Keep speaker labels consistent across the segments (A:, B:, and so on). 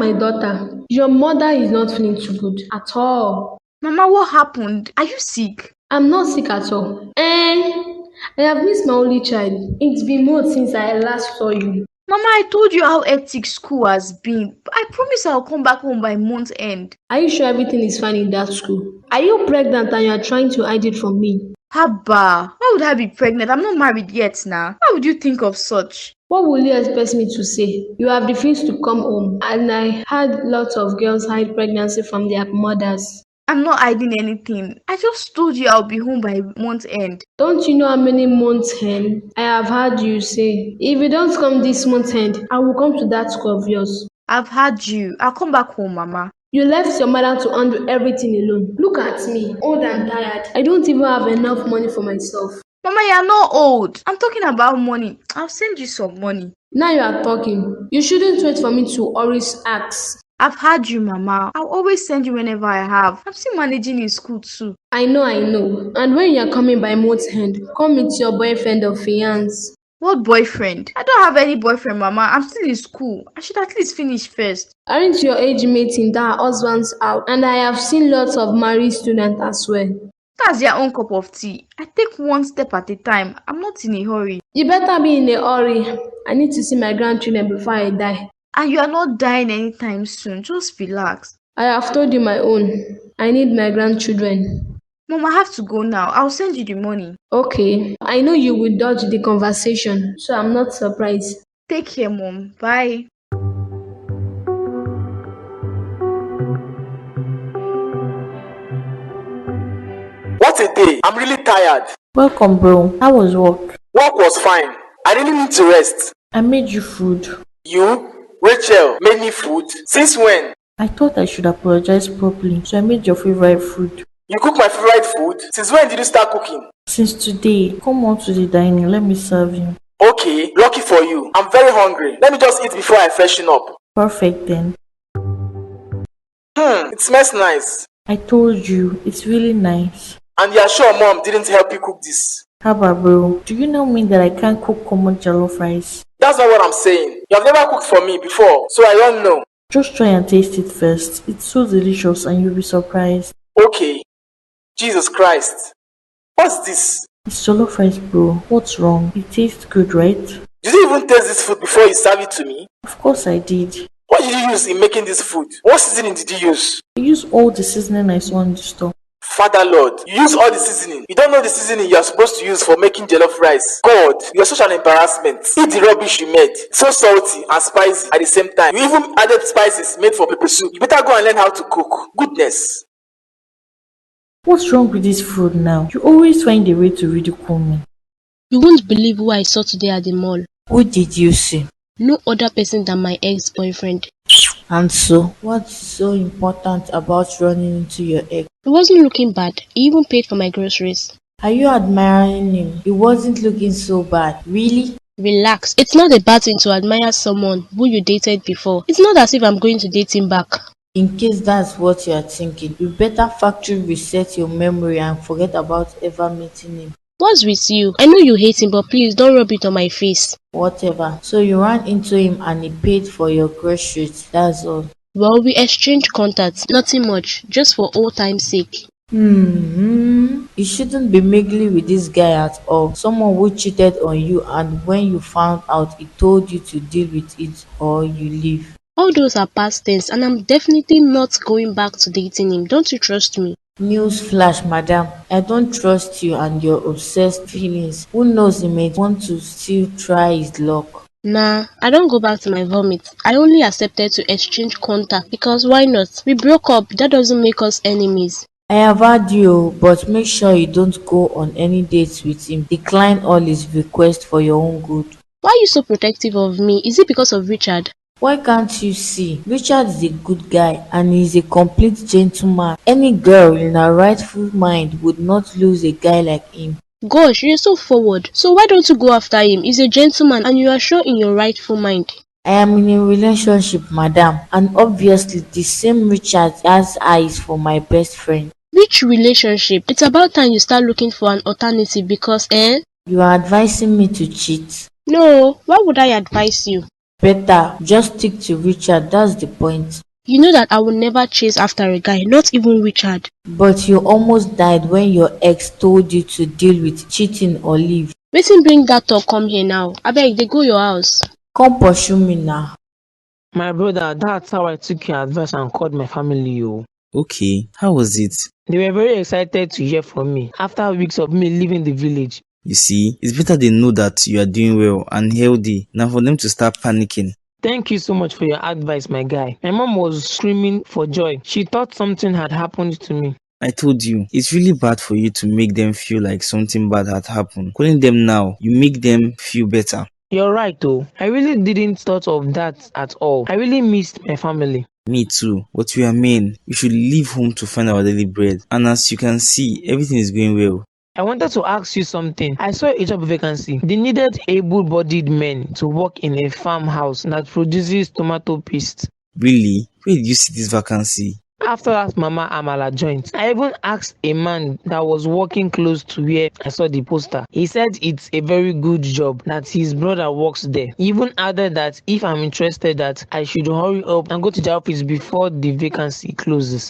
A: my daughter. Your mother is not feeling too good at all.
B: Mama, what happened? Are you sick?
A: I'm not sick at all. I have missed my only child. It's been months since I last saw you.
B: Mama, I told you how hectic school has been. I promise I'll come back home by month end.
A: Are you sure everything is fine in that school? Are you pregnant and you are trying to hide it from me?
B: Haba, why would I be pregnant? I'm not married yet now. Why would you think of such?
A: What will you expect me to say? You have refused to come home, and I had lots of girls hide pregnancy from their mothers.
B: I'm not hiding anything. I just told you I'll be home by month end.
A: Don't you know how many months end I have heard you say? If you don't come this month end, I will come to that school of yours.
B: I've had you. I'll come back home, Mama.
A: You left your mother to handle everything alone. Look at me, old and tired. I don't even have enough money for myself.
B: Mama, you're not old. I'm talking about money. I'll send you some money.
A: Now you are talking. You shouldn't wait for me to always ask.
B: I've had you, Mama. I'll always send you whenever I have. I'm still managing in school too.
A: I know. And when you're coming by month's end, come with your boyfriend or fiance.
B: What boyfriend? I don't have any boyfriend, Mama. I'm still in school. I should at least finish first.
A: Aren't your age mates in that husband's out? And I have seen lots of married students as well.
B: That's their own cup of tea. I take one step at a time. I'm not in a hurry.
A: You better be in a hurry. I need to see my grandchildren before I die.
B: And you are not dying anytime soon. Just relax.
A: I have told you my own. I need my grandchildren.
B: Mom, I have to go now. I'll send you the money.
A: Okay. I know you will dodge the conversation, so I'm not surprised.
B: Take care, Mom. Bye.
C: What a day. I'm really tired.
D: Welcome, bro. How was work?
C: Work was fine. I really need to rest.
D: I made you food.
C: You, Rachel, made me food? Since when?
D: I thought I should apologize properly, so I made your favorite food.
C: You cook my favorite food? Since when did you start cooking?
D: Since today. Come on to the dining. Let me serve you.
C: Okay, lucky for you. I'm very hungry. Let me just eat before I freshen up.
D: Perfect then.
C: It smells nice.
D: I told you, it's really nice.
C: And you're sure Mom didn't help you cook this?
D: Haba, bro. Do you now mean that I can't cook common jollof rice?
C: That's not what I'm saying. You have never cooked for me before, so I don't know.
D: Just try and taste it first. It's so delicious and you'll be surprised.
C: Okay. Jesus Christ. What's this?
D: It's jollof rice, bro. What's wrong? It tastes good, right?
C: Did you even taste this food before you serve it to me?
D: Of course I did.
C: What did you use in making this food? What seasoning did you use?
D: I use all the seasoning I saw in the store.
C: Father Lord, you use all the seasoning. You don't know the seasoning you are supposed to use for making jollof rice. God, you are such an embarrassment. Eat the rubbish you made. So salty and spicy at the same time. You even added spices made for pepper soup. You better go and learn how to cook. Goodness.
D: What's wrong with this food now? You always find a way to ridicule me.
E: You won't believe who I saw today at the mall.
D: Who did you see?
E: No other person than my ex-boyfriend.
D: And so, what's so important about running into your ex?
E: He wasn't looking bad. He even paid for my groceries.
D: Are you admiring him? He wasn't looking so bad. Really?
E: Relax. It's not a bad thing to admire someone who you dated before. It's not as if I'm going to date him back.
D: In case that's what you are thinking, you better factory reset your memory and forget about ever meeting him.
E: What's with you? I know you hate him, but please don't rub it on my face.
D: Whatever. So you ran into him and he paid for your groceries. That's all.
E: Well, we exchanged contacts. Nothing much. Just for old time's sake.
D: You shouldn't be mingling with this guy at all. Someone who cheated on you, and when you found out, he told you to deal with it or you leave.
E: All those are past tense, and I'm definitely not going back to dating him. Don't you trust me?
D: Newsflash, madam. I don't trust you and your obsessed feelings. Who knows, he may want to still try his luck.
E: Nah, I don't go back to my vomit. I only accepted to exchange contact because why not? We broke up. That doesn't make us enemies.
D: I have heard you, but make sure you don't go on any dates with him. Decline all his requests for your own good.
E: Why are you so protective of me? Is it because of Richard?
D: Why can't you see? Richard is a good guy and he is a complete gentleman. Any girl in her rightful mind would not lose a guy like him.
E: Gosh, you're so forward. So why don't you go after him? He's a gentleman and you are sure in your rightful mind.
D: I am in a relationship, madam, and obviously the same Richard has eyes for my best friend.
E: Which relationship? It's about time you start looking for an alternative because,
D: You are advising me to cheat.
E: No, why would I advise you?
D: Better, just stick to Richard, that's the point.
E: You know that I will never chase after a guy, not even Richard.
D: But you almost died when your ex told you to deal with cheating or leave.
E: Wetin bring dat talk come here now? Abeg dey go your house.
D: Come pursue me now.
F: My brother, that's how I took your advice and called my family.
G: Okay, how was it?
F: They were very excited to hear from me after weeks of me leaving the village.
G: You see, it's better they know that you are doing well and healthy than for them to start panicking.
F: Thank you so much for your advice, my guy. My mom was screaming for joy. She thought something had happened to me.
G: I told you, it's really bad for you to make them feel like something bad had happened. Calling them now, you make them feel better.
F: You're right though. I really didn't thought of that at all. I really missed my family.
G: Me too, but we are men. We should leave home to find our daily bread. And as you can see, everything is going well.
F: I wanted to ask you something. I saw a job vacancy. They needed able-bodied men to work in a farmhouse that produces tomato paste.
G: Really? Where did you see this vacancy?
F: After that Mama Amala joint, I even asked a man that was working close to where I saw the poster. He said it's a very good job, that his brother works there. He even added that if I'm interested, that I should hurry up and go to the office before the vacancy closes.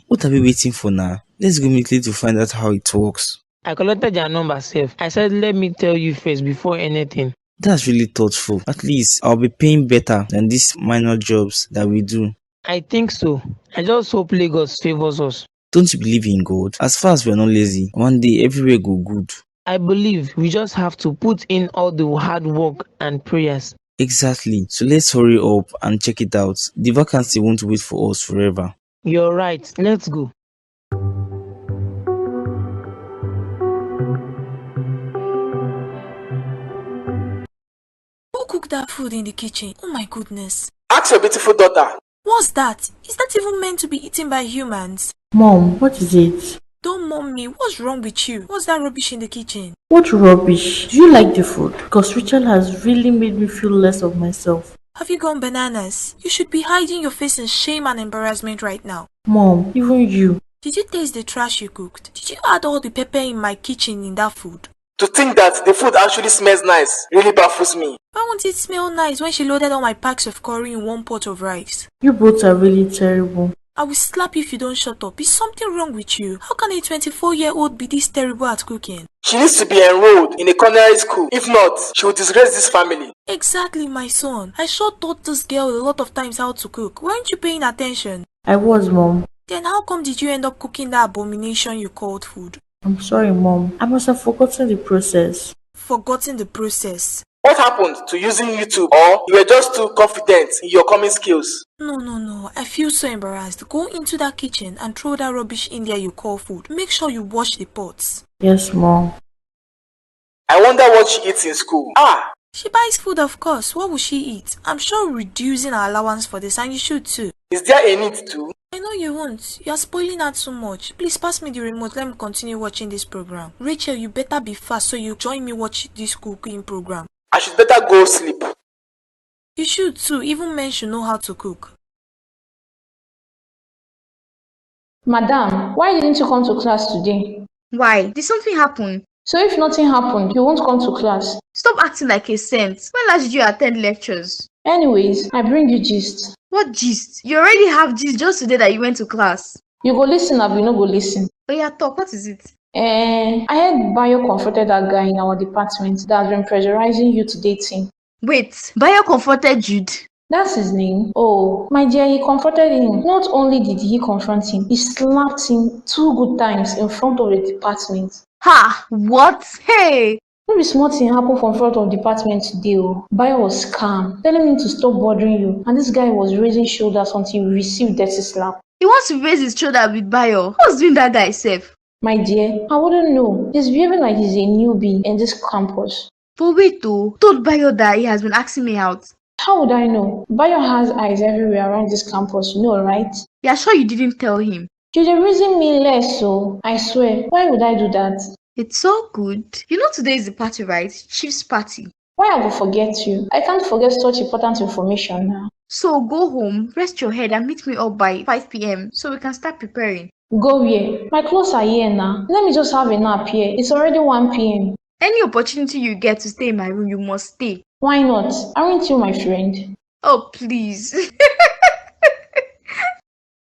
G: What are we waiting for now? Let's go immediately to find out how it works.
F: I collected their number sef. I said let me tell you first before anything.
G: That's really thoughtful. At least I'll be paying better than these minor jobs that we do.
F: I think so. I just hope Lagos favors us.
G: Don't you believe in God? As far as we're not lazy, one day everywhere go good.
F: I believe we just have to put in all the hard work and prayers.
G: Exactly. So let's hurry up and check it out. The vacancy won't wait for us forever.
F: You're right. Let's go.
H: Who cooked that food in the kitchen? Oh my goodness.
C: Ask your beautiful daughter.
H: What's that? Is that even meant to be eaten by humans?
D: Mom, what is it?
H: Don't mom me. What's wrong with you? What's that rubbish in the kitchen?
D: What rubbish? Do you like the food? Because Richard has really made me feel less of myself.
H: Have you gone bananas? You should be hiding your face in shame and embarrassment right now.
D: Mom, even you.
H: Did you taste the trash you cooked? Did you add all the pepper in my kitchen in that food?
C: To think that the food actually smells nice really baffles me.
H: Why won't it smell nice when she loaded all my packs of curry in one pot of rice?
D: You both are really terrible.
H: I will slap you if you don't shut up. Is something wrong with you? How can a 24-year-old be this terrible at cooking?
C: She needs to be enrolled in a culinary school. If not, she will disgrace this family.
H: Exactly, my son. I sure taught this girl a lot of times how to cook. Weren't you paying attention?
D: I was, Mom.
H: Then how come did you end up cooking that abomination you called food?
D: I'm sorry, Mom. I must have forgotten the process.
H: Forgotten the process?
C: What happened to using YouTube, or you were just too confident in your coming skills?
H: No. I feel so embarrassed. Go into that kitchen and throw that rubbish in there you call food. Make sure you wash the pots.
D: Yes, Mom.
C: I wonder what she eats in school.
H: She buys food, of course. What will she eat? I'm sure reducing her allowance for this, and you should too.
C: Is there a need to?
H: I know you won't. You are spoiling her too much. Please pass me the remote. Let me continue watching this program. Rachel, you better be fast so you join me watch this cooking program.
C: I should better go sleep.
H: You should too. Even men should know how to cook.
A: Madam, why didn't you come to class today?
B: Why? Did something happen?
A: So if nothing happened, you won't come to class.
B: Stop acting like a saint. When last did you attend lectures?
A: Anyways, I bring you gist.
B: What gist? You already have gist just today that you went to class.
A: You go listen or you no go listen.
B: Oh yeah, talk. What is it?
A: I heard Bayo confronted that guy in our department that has been pressurizing you to dating.
B: Wait, Bayo confronted Jude?
A: That's his name. Oh, my dear, he confronted him. Not only did he confront him, he slapped him 2 good times in front of the department.
B: Ha! What? Hey!
A: No be small thing happened from front of the department today. Bayo was calm, telling him to stop bothering you, and this guy was raising shoulders until he received dirty slap.
B: He wants to raise his shoulder with Bayo. Who's doing that guy safe?
A: My dear, I wouldn't know. He's behaving like he's a newbie in this campus.
B: But wait though, told Bayo that he has been asking me out.
A: How would I know? Bayo has eyes everywhere around this campus, you know, right?
B: You're sure you didn't tell him?
A: You're the reason me less, so I swear. Why would I do that?
B: It's so good. You know today is the party, right? Chief's party.
A: Why I will forget you? I can't forget such important information now.
B: So go home, rest your head and meet me up by 5 p.m. so we can start preparing.
A: Go where? My clothes are here now. Let me just have a nap here. It's already 1 p.m.
B: Any opportunity you get to stay in my room, you must stay.
A: Why not? Aren't you my friend?
B: Oh, please.